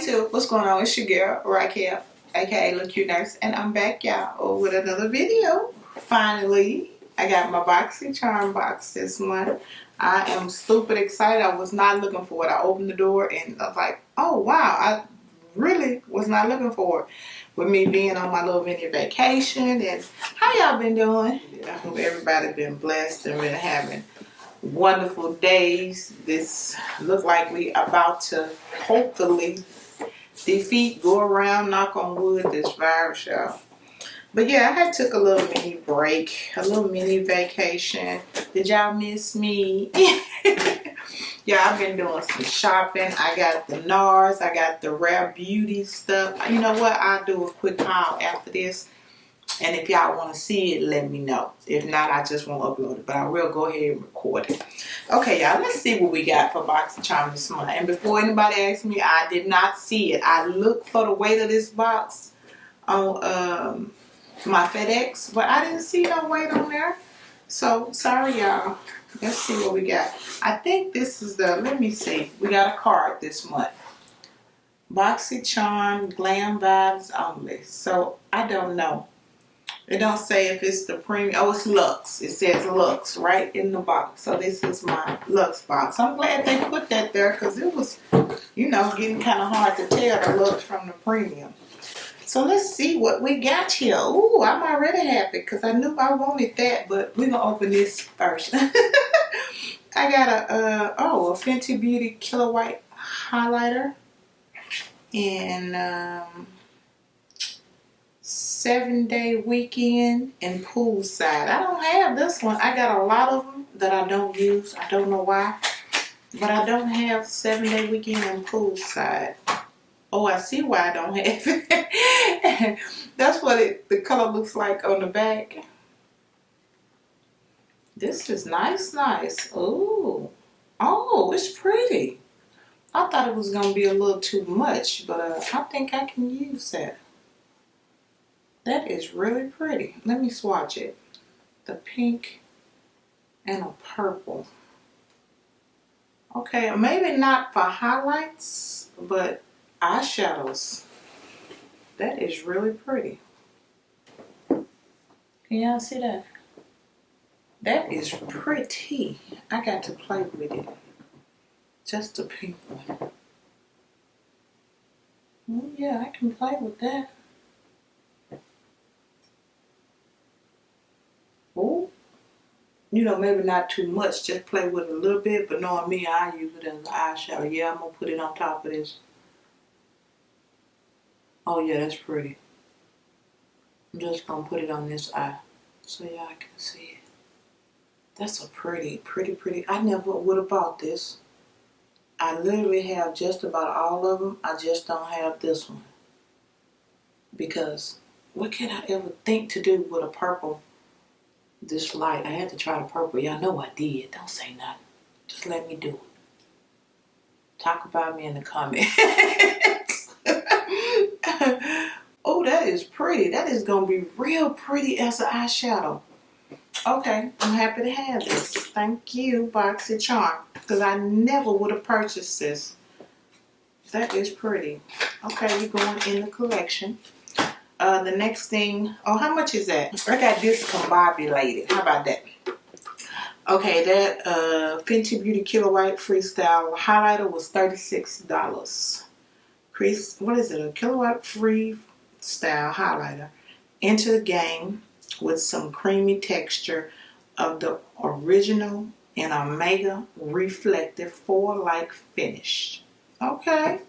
YouTube, what's going on? It's your girl, Raquel, aka Lilcutenurse, and I'm back, y'all, with another video. Finally, I got my Boxycharm box this month. I am stupid excited. I was not looking for it. I opened the door and I was like, oh wow, I really was not looking for it. With me being on my little mini vacation. And how y'all been doing? I hope everybody been blessed and been having wonderful days. This look like we about to hopefully defeat, go around, knock on wood, this virus, y'all. But yeah, I had took a little mini break, a little mini vacation. Did y'all miss me? Yeah, I've been doing some shopping. I got the NARS, I got the Rare Beauty stuff. You know what? I'll do a quick haul after this. And if y'all want to see it, let me know. If not, I just won't upload it. But I will go ahead and record it. Okay, y'all, let's see what we got for Boxycharm this month. And before anybody asks me, I did not see it. I looked for the weight of this box on my FedEx, but I didn't see no weight on there. So, sorry, y'all. Let's see what we got. I think this is the, let me see. We got a card this month. Boxycharm Glam Vibes Only. So, I don't know. It don't say if it's the premium. Oh, it's Luxe. It says Luxe right in the box. So this is my Luxe box. I'm glad they put that there because it was, you know, getting kind of hard to tell the Luxe from the premium. So let's see what we got here. Ooh, I'm already happy because I knew I wanted that, but we're going to open this first. I got a Fenty Beauty Killer White highlighter and 7-day weekend and poolside. I don't have this one. I got a lot of them that I don't use. I don't know why. But I don't have 7-day weekend and poolside. Oh, I see why I don't have it. That's what the color looks like on the back. This is nice. Ooh. Oh, it's pretty. I thought it was going to be a little too much, but I think I can use that. That is really pretty. Let me swatch it. The pink and a purple. Okay, maybe not for highlights, but eyeshadows. That is really pretty. Can y'all see that? That is pretty. I got to play with it. Just the pink one. Oh yeah, I can play with that. Oh, you know, maybe not too much. Just play with it a little bit. But knowing me, I use it as an eyeshadow. Yeah, I'm going to put it on top of this. Oh, yeah, that's pretty. I'm just going to put it on this eye so y'all can see it. That's a pretty. I never would have bought this. I literally have just about all of them. I just don't have this one. Because what can I ever think to do with a purple this light? I had to try the purple. Y'all know I did. Don't say nothing. Just let me do it. Talk about me in the comments. Oh, that is pretty. That is going to be real pretty as an eyeshadow. Okay, I'm happy to have this. Thank you, Boxycharm. Because I never would have purchased this. That is pretty. Okay, we're going in the collection. The next thing, oh, how much is that? I got discombobulated. How about that? Okay, that Fenty Beauty Killer White Freestyle highlighter was $36. What is it? A Killer White Freestyle highlighter. Enter the game with some creamy texture of the original and Omega Reflective 4-like finish. Okay.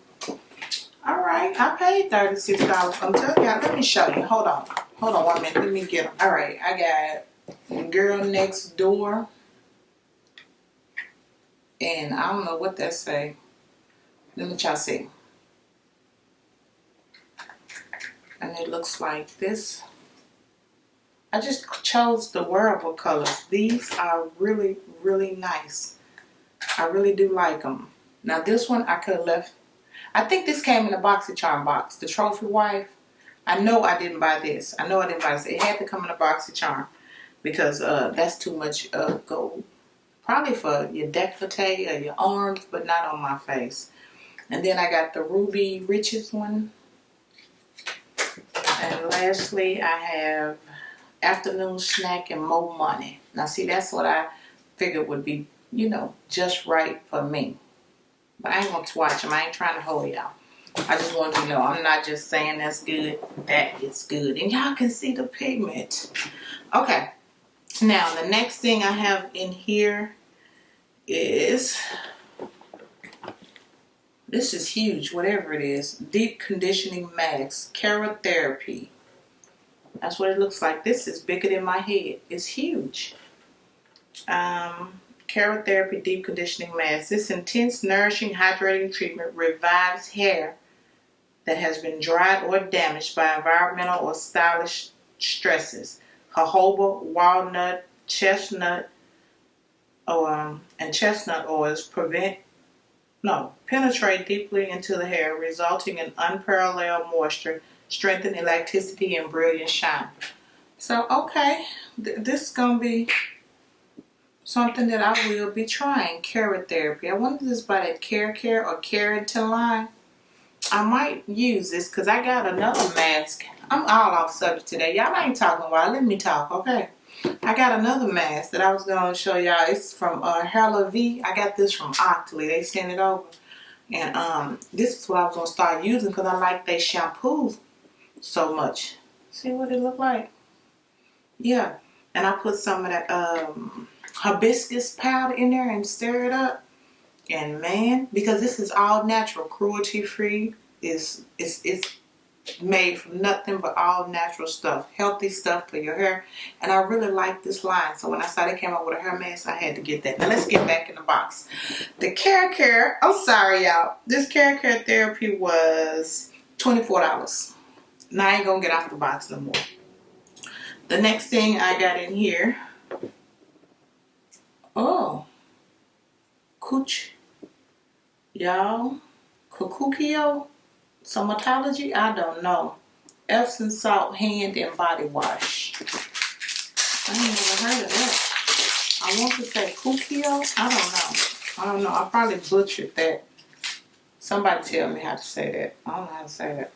All right, I paid $36. I'm telling y'all, let me show you. Hold on 1 minute. Let me get them. All right, I got Girl Next Door. And I don't know what that say. Let me try to see. And it looks like this. I just chose the wearable colors. These are really nice. I really do like them. Now this one I could have left. I think this came in a Boxycharm box. The Trophy Wife. I know I didn't buy this. I know I didn't buy this. It had to come in a Boxycharm because that's too much gold. Probably for your décolleté or your arms, but not on my face. And then I got the Ruby Riches one. And lastly, I have Afternoon Snack and More Money. Now see, that's what I figured would be, you know, just right for me. But I ain't gonna swatch them. I ain't trying to hold y'all. I just want you to know, I'm not just saying that's good. That is good. And y'all can see the pigment. Okay. Now, the next thing I have in here is, this is huge, whatever it is. Deep Conditioning Mask. Therapy. That's what it looks like. This is bigger than my head. It's huge. Therapy Deep Conditioning Mask. This intense, nourishing, hydrating treatment revives hair that has been dried or damaged by environmental or stylish stresses. Jojoba, walnut, chestnut, and chestnut oils penetrate deeply into the hair, resulting in unparalleled moisture, strengthened elasticity, and brilliant shine. So, okay, this is going to be something that I will be trying. Therapy. I wonder if this is by that Care or Keratin line. I might use this because I got another mask. I'm all off subject today. Y'all ain't talking while. Let me talk, okay? I got another mask that I was going to show y'all. It's from Hair La Vie. I got this from Octoly. They sent it over. And this is what I was going to start using because I like their shampoo so much. See what it look like? Yeah. And I put some of that hibiscus powder in there and stir it up. And man, because this is all natural, cruelty free, it's made from nothing but all natural stuff, healthy stuff for your hair. And I really like this line. So when I saw they came out with a hair mask, I had to get that. Now let's get back in the box. The Care, I'm sorry y'all. This Care Therapy was $24. Now I ain't gonna get off the box no more. The next thing I got in here, y'all, Kukukio, Somatology, I don't know. Epsom salt hand and body wash. I ain't never heard of that. I want to say Kukio, I don't know. I probably butchered that. Somebody tell me how to say that. I don't know how to say that.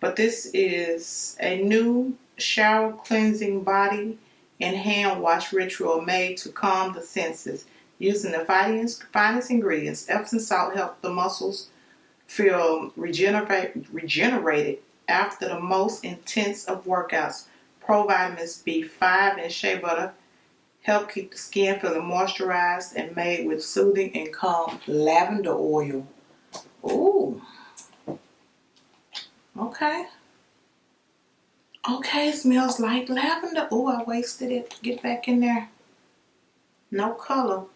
But this is a new shower cleansing body and hand wash ritual made to calm the senses. Using the finest ingredients, Epsom salt helps the muscles feel regenerated after the most intense of workouts. Provitamins B5 and shea butter help keep the skin feeling moisturized and made with soothing and calm lavender oil. Ooh. Okay. Okay, it smells like lavender. Ooh, I wasted it. Get back in there. No color.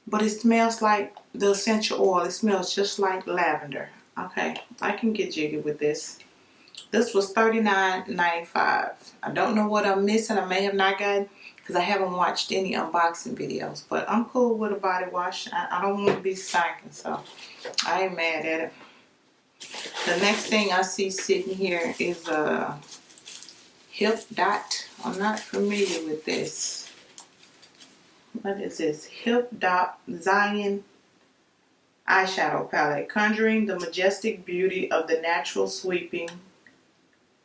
But it smells like the essential oil. It smells just like lavender. Okay, I can get jiggy with this. This was $39.95. I don't know what I'm missing. I may have not gotten, because I haven't watched any unboxing videos. But I'm cool with a body wash. I don't want to be stinking, so I ain't mad at it. The next thing I see sitting here is a Hipdot. I'm not familiar with this. What is this? Hipdot Zion eyeshadow palette, conjuring the majestic beauty of the natural sweeping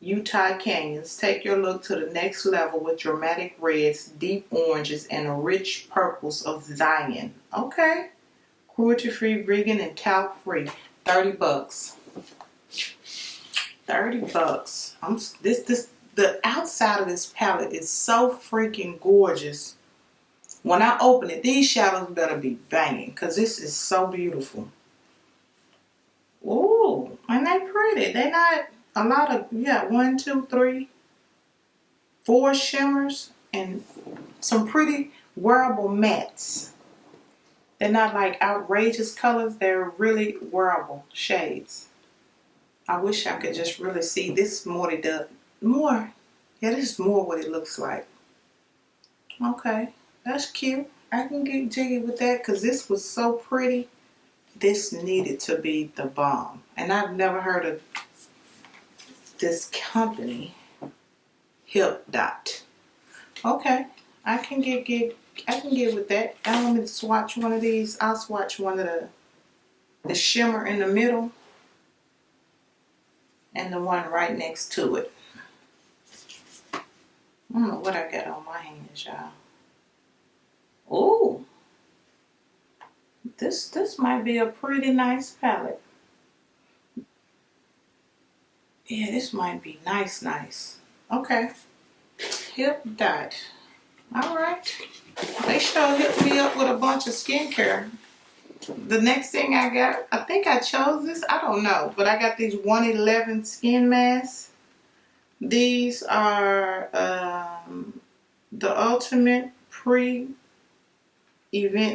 Utah canyons. Take your look to the next level with dramatic reds, deep oranges, and rich purples of Zion. Okay. Cruelty-free, vegan, and talc-free. $30. $30. The outside of this palette is so freaking gorgeous. When I open it, these shadows better be banging because this is so beautiful. Ooh, and they pretty. They not a lot of, 1, 2, 3, 4 shimmers and some pretty wearable mattes. They're not like outrageous colors. They're really wearable shades. I wish I could just really see this more. Yeah, this is more what it looks like. Okay, that's cute. I can get jiggy with that because this was so pretty. This needed to be the bomb. And I've never heard of this company, Hipdot. Okay, I can get with that. I want me to swatch one of these. I'll swatch one of the shimmer in the middle, and the one right next to it. I don't know what I got on my hands, y'all. Ooh, this might be a pretty nice palette. Yeah, this might be nice. Okay, Hipdot. All right. They sure hit me up with a bunch of skincare. The next thing I got, I think I chose this. I don't know, but I got these 111 skin masks. These are the ultimate pre-event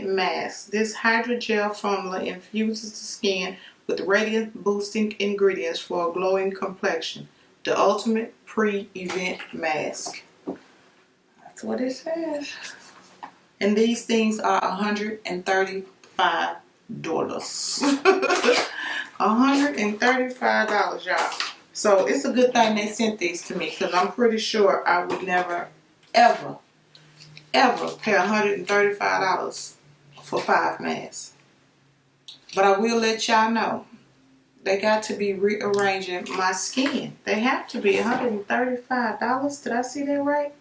mask. This hydrogel formula infuses the skin with radiant boosting ingredients for a glowing complexion. The ultimate pre-event mask. That's what it says. And these things are $135. $135, y'all. So it's a good thing they sent these to me, because I'm pretty sure I would never, ever pay $135 for 5 masks. But I will let y'all know, they got to be rearranging my skin. They have to be $135. Did I see that right?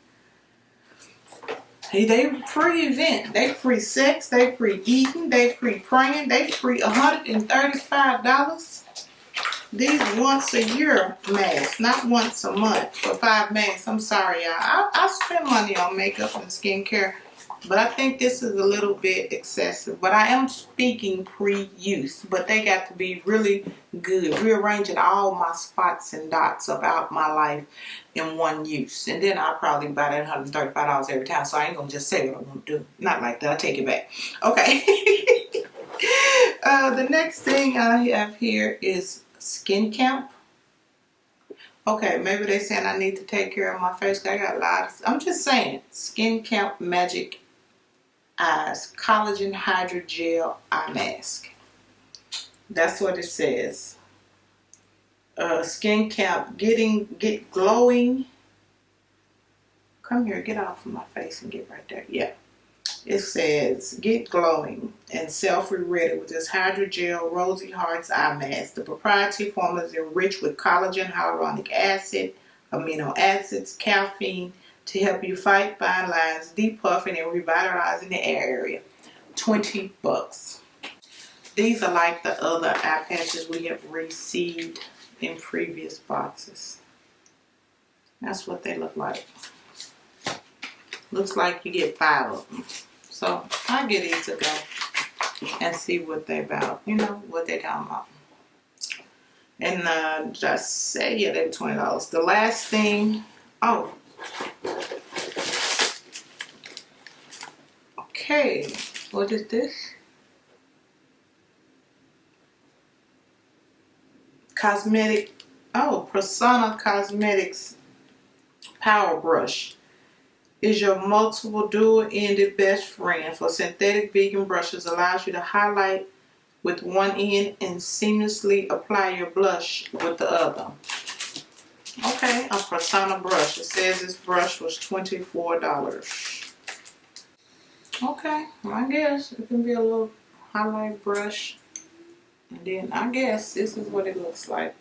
Hey, they pre-event, they pre-sex, they pre-eating, they pre-praying, they $135. These once a year masks, not once a month for 5 masks. I'm sorry, y'all. I spend money on makeup and skincare, but I think this is a little bit excessive. But I am speaking pre-use, but they got to be really good, rearranging all my spots and dots about my life in one use. And then I'll probably buy that $135 every time, so I ain't gonna just say what I want to do. Not like that. I take it back. Okay. The next thing I have here is Skin Camp. Okay, maybe they saying I need to take care of my face. I got a lot of, I'm just saying, Skin Camp Magic Eyes Collagen Hydrogel Eye Mask. That's what it says. Skin Camp, get glowing. Come here, get off of my face and get right there. Yeah. It says, get glowing and selfie-ready with this hydrogel rosy hearts eye mask. The proprietary formula is enriched with collagen, hyaluronic acid, amino acids, caffeine to help you fight fine lines, depuffing and revitalizing the area. $20. These are like the other eye patches we have received in previous boxes. That's what they look like. Looks like you get 5 of them. So I'll get these to go and see what they about. You know, what they talking about. And just say, yeah, they're $20. The last thing, oh. Okay, what is this? Cosmetic, oh, Persona Cosmetics Power Brush is your multiple dual-ended best friend for synthetic vegan brushes. Allows you to highlight with one end and seamlessly apply your blush with the other. Okay, a Persona brush. It says this brush was $24. Okay, well, I guess it can be a little highlight brush. And then I guess this is what it looks like.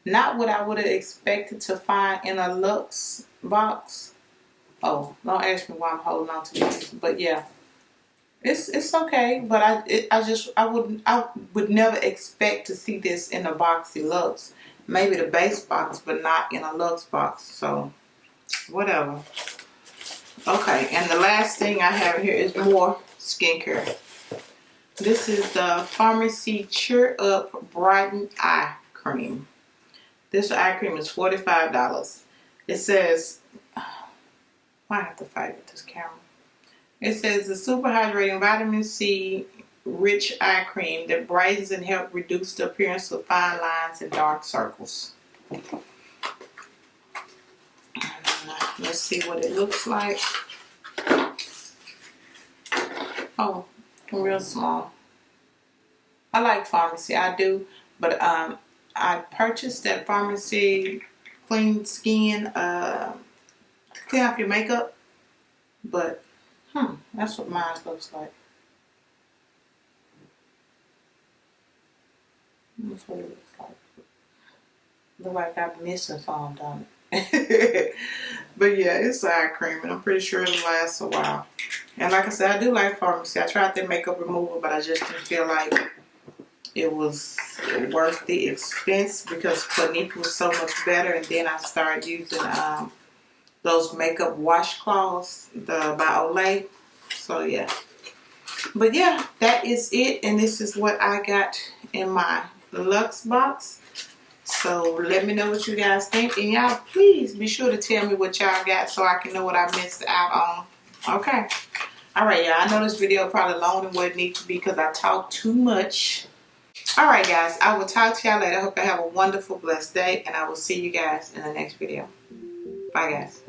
Not what I would have expected to find in a Lux box. Oh, don't ask me why I'm holding on to this, but yeah, it's okay. But I would never expect to see this in a Boxy Lux. Maybe the base box, but not in a Lux box. So whatever. Okay, and the last thing I have here is more skincare. This is the Pharmacy Cheer Up Brighten Eye Cream. This eye cream is $45. It says, I have to fight with this camera. It says the super hydrating vitamin C rich eye cream that brightens and helps reduce the appearance of fine lines and dark circles. Let's see what it looks like. Oh, real small. I like Pharmacy, I do, but I purchased that Pharmacy Clean Skin to clean up your makeup, but that's what mine looks like. That's what it looks like. Look like I'm missing something, don't it? But yeah, it's eye cream, and I'm pretty sure it'll last a while. And like I said, I do like pharmacy. I tried their makeup remover, but I just didn't feel like it was worth the expense because Clinique was so much better. And then I started using those makeup washcloths, the by Olay. So yeah. But yeah, that is it. And this is what I got in my Lux box. So let me know what you guys think. And y'all, please be sure to tell me what y'all got so I can know what I missed out on. Okay. Alright, y'all. I know this video probably longer than what it needs to be because I talk too much. Alright, guys. I will talk to y'all later. I hope you have a wonderful, blessed day. And I will see you guys in the next video. Bye, guys.